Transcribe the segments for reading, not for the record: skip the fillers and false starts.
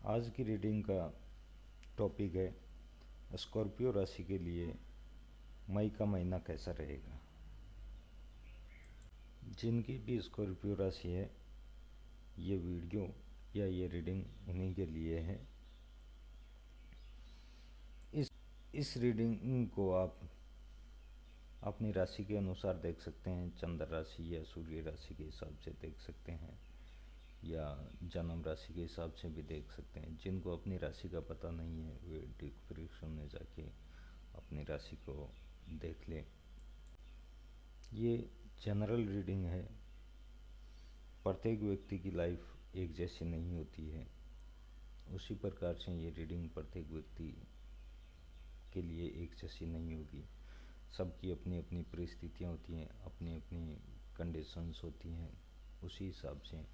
आज की रीडिंग का टॉपिक है स्कॉर्पियो राशि के लिए मई का महीना कैसा रहेगा। जिनकी भी स्कॉर्पियो राशि है, ये वीडियो या ये रीडिंग उन्हीं के लिए है। इस रीडिंग को आप अपनी राशि के अनुसार देख सकते हैं। चंद्र राशि या सूर्य राशि के हिसाब से देख सकते हैं, या जन्म राशि के हिसाब से भी देख सकते हैं। जिनको अपनी राशि का पता नहीं है वे डिस्क्रिप्शन में जाके अपनी राशि को देख लें। ये जनरल रीडिंग है। प्रत्येक व्यक्ति की लाइफ एक जैसी नहीं होती है, उसी प्रकार से ये रीडिंग प्रत्येक व्यक्ति के लिए एक जैसी नहीं होगी। सबकी अपनी अपनी परिस्थितियाँ होती हैं, अपनी अपनी कंडीशंस होती हैं। उसी हिसाब से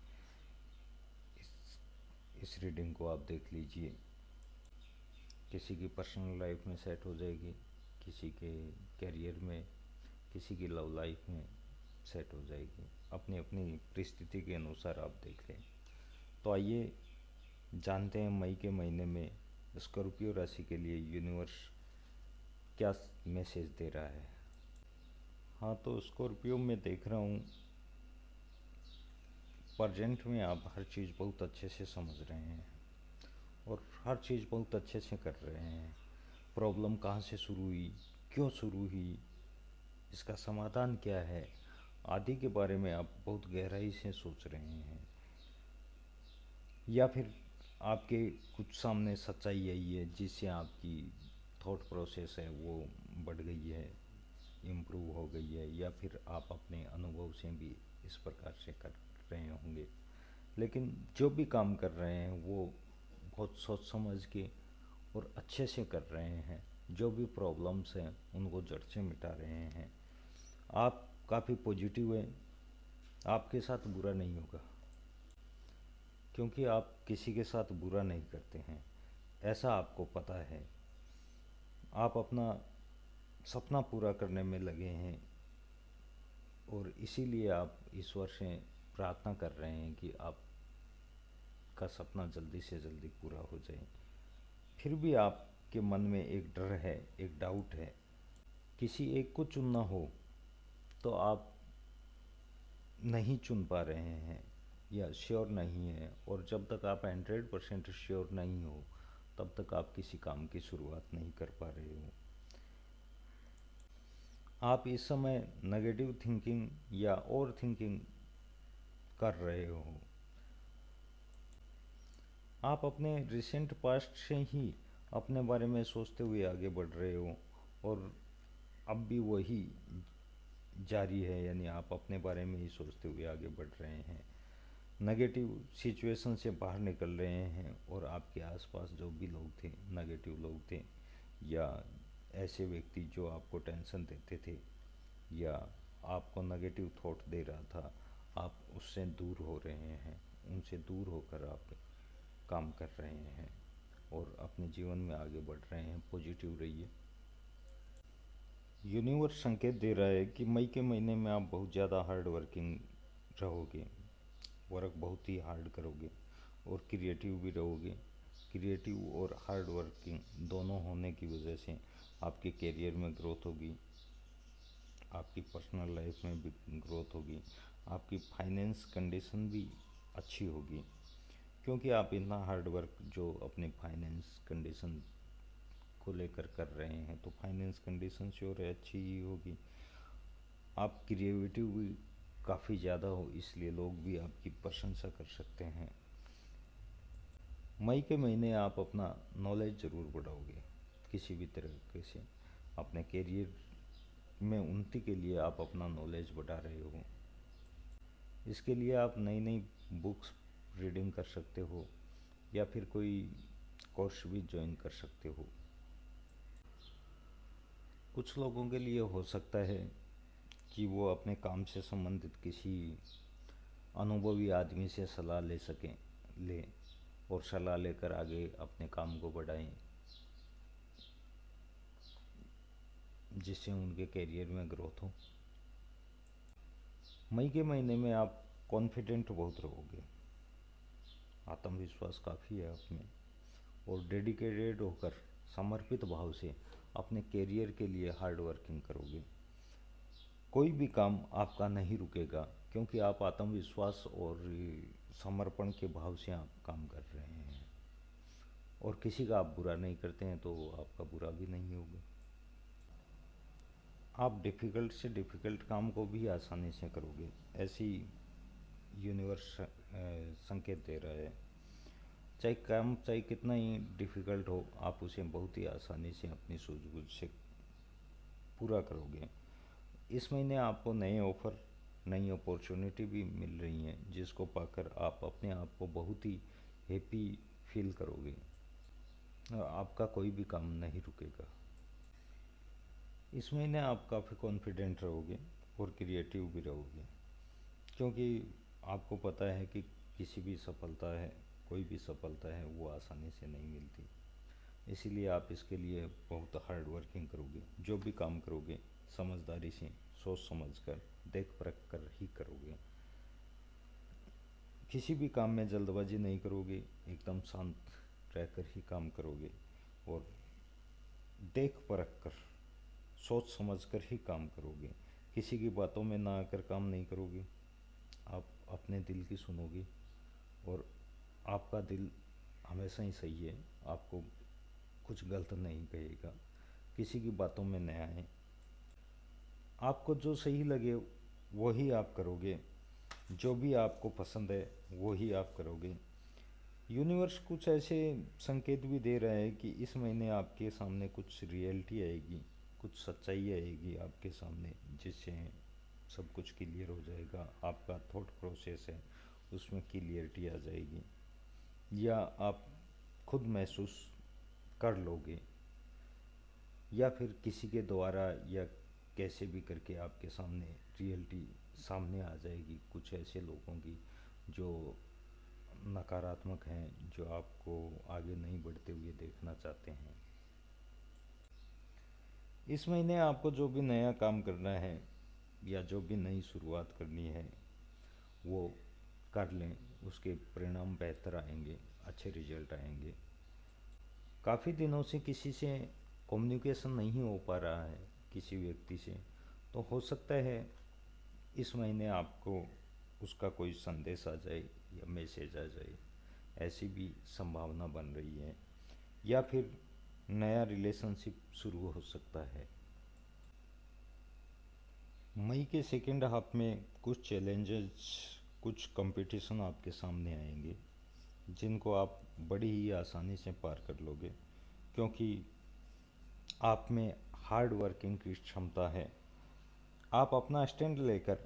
इस रीडिंग को आप देख लीजिए। किसी की पर्सनल लाइफ में सेट हो जाएगी, किसी के करियर में, किसी की लव लाइफ में सेट हो जाएगी। अपनी अपनी परिस्थिति के अनुसार आप देख लें। तो आइए जानते हैं मई के महीने में स्कॉर्पियो राशि के लिए यूनिवर्स क्या मैसेज दे रहा है। हाँ, तो स्कॉर्पियो में देख रहा हूँ प्रेजेंट में आप हर चीज़ बहुत अच्छे से समझ रहे हैं और हर चीज़ बहुत अच्छे से कर रहे हैं। प्रॉब्लम कहाँ से शुरू हुई, क्यों शुरू हुई, इसका समाधान क्या है, आदि के बारे में आप बहुत गहराई से सोच रहे हैं। या फिर आपके कुछ सामने सच्चाई आई है जिससे आपकी थॉट प्रोसेस है वो बढ़ गई है, इम्प्रूव हो गई है। या फिर आप अपने अनुभव से भी इस प्रकार से कर रहे होंगे। लेकिन जो भी काम कर रहे हैं वो बहुत सोच समझ के और अच्छे से कर रहे हैं। जो भी प्रॉब्लम्स हैं उनको जड़ से मिटा रहे हैं। आप काफ़ी पॉजिटिव हैं, आपके साथ बुरा नहीं होगा, क्योंकि आप किसी के साथ बुरा नहीं करते हैं, ऐसा आपको पता है। आप अपना सपना पूरा करने में लगे हैं और इसीलिए आप ईश्वर से प्रार्थना कर रहे हैं कि आपका सपना जल्दी से जल्दी पूरा हो जाए। फिर भी आपके मन में एक डर है, एक डाउट है। किसी एक को चुनना हो तो आप नहीं चुन पा रहे हैं या श्योर नहीं है। और जब तक आप 100% श्योर नहीं हो तब तक आप किसी काम की शुरुआत नहीं कर पा रहे हो। आप इस समय नेगेटिव थिंकिंग या ओवर थिंकिंग कर रहे हो। आप अपने रिसेंट पास्ट से ही अपने बारे में सोचते हुए आगे बढ़ रहे हो और अब भी वही जारी है, यानी आप अपने बारे में ही सोचते हुए आगे बढ़ रहे हैं। नेगेटिव सिचुएशन से बाहर निकल रहे हैं और आपके आसपास जो भी लोग थे, नेगेटिव लोग थे या ऐसे व्यक्ति जो आपको टेंशन देते थे या आपको नेगेटिव थॉट दे रहा था, आप उससे दूर हो रहे हैं। उनसे दूर होकर आप काम कर रहे हैं और अपने जीवन में आगे बढ़ रहे हैं। पॉजिटिव रहिए। यूनिवर्स संकेत दे रहा है कि मई के महीने में आप बहुत ज़्यादा हार्ड वर्किंग रहोगे, वर्क बहुत ही हार्ड करोगे और क्रिएटिव भी रहोगे। क्रिएटिव और हार्ड वर्किंग दोनों होने की वजह से आपके करियर में ग्रोथ होगी, आपकी पर्सनल लाइफ में भी ग्रोथ होगी, आपकी फाइनेंस कंडीशन भी अच्छी होगी। क्योंकि आप इतना हार्ड वर्क जो अपने फाइनेंस कंडीशन को लेकर कर रहे हैं, तो फाइनेंस कंडीशन श्योर है अच्छी ही होगी। आप क्रिएटिव भी काफ़ी ज़्यादा हो, इसलिए लोग भी आपकी प्रशंसा कर सकते हैं। मई के महीने आप अपना नॉलेज ज़रूर बढ़ाओगे किसी भी तरीके से। अपने करियर में उन्नति के लिए आप अपना नॉलेज बढ़ा रहे हो। इसके लिए आप नई नई बुक्स रीडिंग कर सकते हो या फिर कोई कोर्स भी ज्वाइन कर सकते हो। कुछ लोगों के लिए हो सकता है कि वो अपने काम से संबंधित किसी अनुभवी आदमी से सलाह ले सकें, ले और सलाह लेकर आगे अपने काम को बढ़ाएं, जिससे उनके करियर में ग्रोथ हो। मई के महीने में आप कॉन्फिडेंट बहुत रहोगे, आत्मविश्वास काफ़ी है आप में। और डेडिकेटेड होकर समर्पित भाव से अपने करियर के लिए हार्ड वर्किंग करोगे। कोई भी काम आपका नहीं रुकेगा, क्योंकि आप आत्मविश्वास और समर्पण के भाव से आप काम कर रहे हैं, और किसी का आप बुरा नहीं करते हैं तो आपका बुरा भी नहीं होगा। आप डिफ़िकल्ट से डिफ़िकल्ट काम को भी आसानी से करोगे, ऐसी यूनिवर्स संकेत दे रहा है। चाहे काम चाहे कितना ही डिफ़िकल्ट हो, आप उसे बहुत ही आसानी से अपनी सूझबूझ से पूरा करोगे। इस महीने आपको नए ऑफ़र, नई अपॉर्चुनिटी भी मिल रही हैं, जिसको पाकर आप अपने आप को बहुत ही हैप्पी फील करोगे। आपका कोई भी काम नहीं रुकेगा। इस महीने आप काफ़ी कॉन्फिडेंट रहोगे और क्रिएटिव भी रहोगे, क्योंकि आपको पता है कि किसी भी सफलता है, कोई भी सफलता है वो आसानी से नहीं मिलती। इसीलिए आप इसके लिए बहुत हार्ड वर्किंग करोगे। जो भी काम करोगे समझदारी से, सोच समझ कर, देख परख कर ही करोगे। किसी भी काम में जल्दबाजी नहीं करोगे, एकदम शांत रहकर ही काम करोगे और देख परख कर, सोच समझ कर ही काम करोगे। किसी की बातों में ना आकर काम नहीं करोगे। आप अपने दिल की सुनोगे और आपका दिल हमेशा ही सही है, आपको कुछ गलत नहीं कहेगा। किसी की बातों में न आए, आपको जो सही लगे वही आप करोगे, जो भी आपको पसंद है वही आप करोगे। यूनिवर्स कुछ ऐसे संकेत भी दे रहा है कि इस महीने आपके सामने कुछ रियलिटी आएगी, कुछ सच्चाई आएगी आपके सामने, जिससे सब कुछ क्लियर हो जाएगा। आपका थॉट प्रोसेस है उसमें क्लियरिटी आ जाएगी, या आप खुद महसूस कर लोगे, या फिर किसी के द्वारा, या कैसे भी करके आपके सामने रियलिटी सामने आ जाएगी कुछ ऐसे लोगों की जो नकारात्मक हैं, जो आपको आगे नहीं बढ़ते हुए देखना चाहते हैं। इस महीने आपको जो भी नया काम करना है या जो भी नई शुरुआत करनी है वो कर लें, उसके परिणाम बेहतर आएंगे, अच्छे रिजल्ट आएंगे। काफ़ी दिनों से किसी से कम्युनिकेशन नहीं हो पा रहा है किसी व्यक्ति से, तो हो सकता है इस महीने आपको उसका कोई संदेश आ जाए या मैसेज आ जाए, ऐसी भी संभावना बन रही है। या फिर नया रिलेशनशिप शुरू हो सकता है। मई के सेकेंड हाफ में कुछ चैलेंजेस, कुछ कंपटीशन आपके सामने आएंगे, जिनको आप बड़ी ही आसानी से पार कर लोगे, क्योंकि आप में हार्ड वर्किंग की क्षमता है। आप अपना स्टैंड लेकर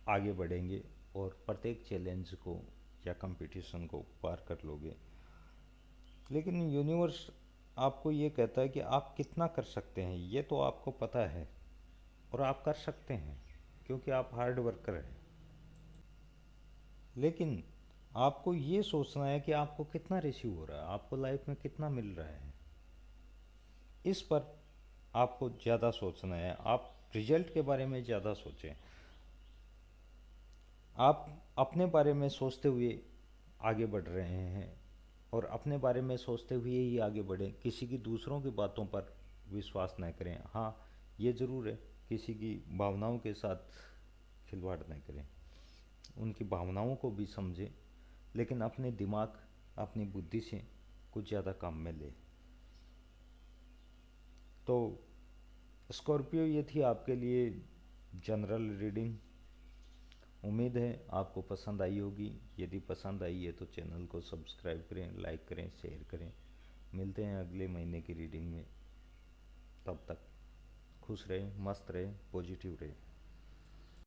आगे बढ़ेंगे और प्रत्येक चैलेंज को या कंपटीशन को पार कर लोगे। लेकिन यूनिवर्स आपको ये कहता है कि आप कितना कर सकते हैं ये तो आपको पता है, और आप कर सकते हैं क्योंकि आप हार्ड वर्कर हैं। लेकिन आपको ये सोचना है कि आपको कितना रिसीव हो रहा है, आपको लाइफ में कितना मिल रहा है, इस पर आपको ज़्यादा सोचना है। आप रिजल्ट के बारे में ज़्यादा सोचें। आप अपने बारे में सोचते हुए आगे बढ़ रहे हैं, और अपने बारे में सोचते हुए ही आगे बढ़ें। किसी की दूसरों की बातों पर विश्वास न करें। हाँ, ये ज़रूर है, किसी की भावनाओं के साथ खिलवाड़ न करें, उनकी भावनाओं को भी समझें, लेकिन अपने दिमाग, अपनी बुद्धि से कुछ ज़्यादा काम में ले। तो स्कॉर्पियो, ये थी आपके लिए जनरल रीडिंग। उम्मीद है आपको पसंद आई होगी। यदि पसंद आई है तो चैनल को सब्सक्राइब करें, लाइक करें, शेयर करें। मिलते हैं अगले महीने की रीडिंग में। तब तक खुश रहें, मस्त रहें, पॉजिटिव रहें।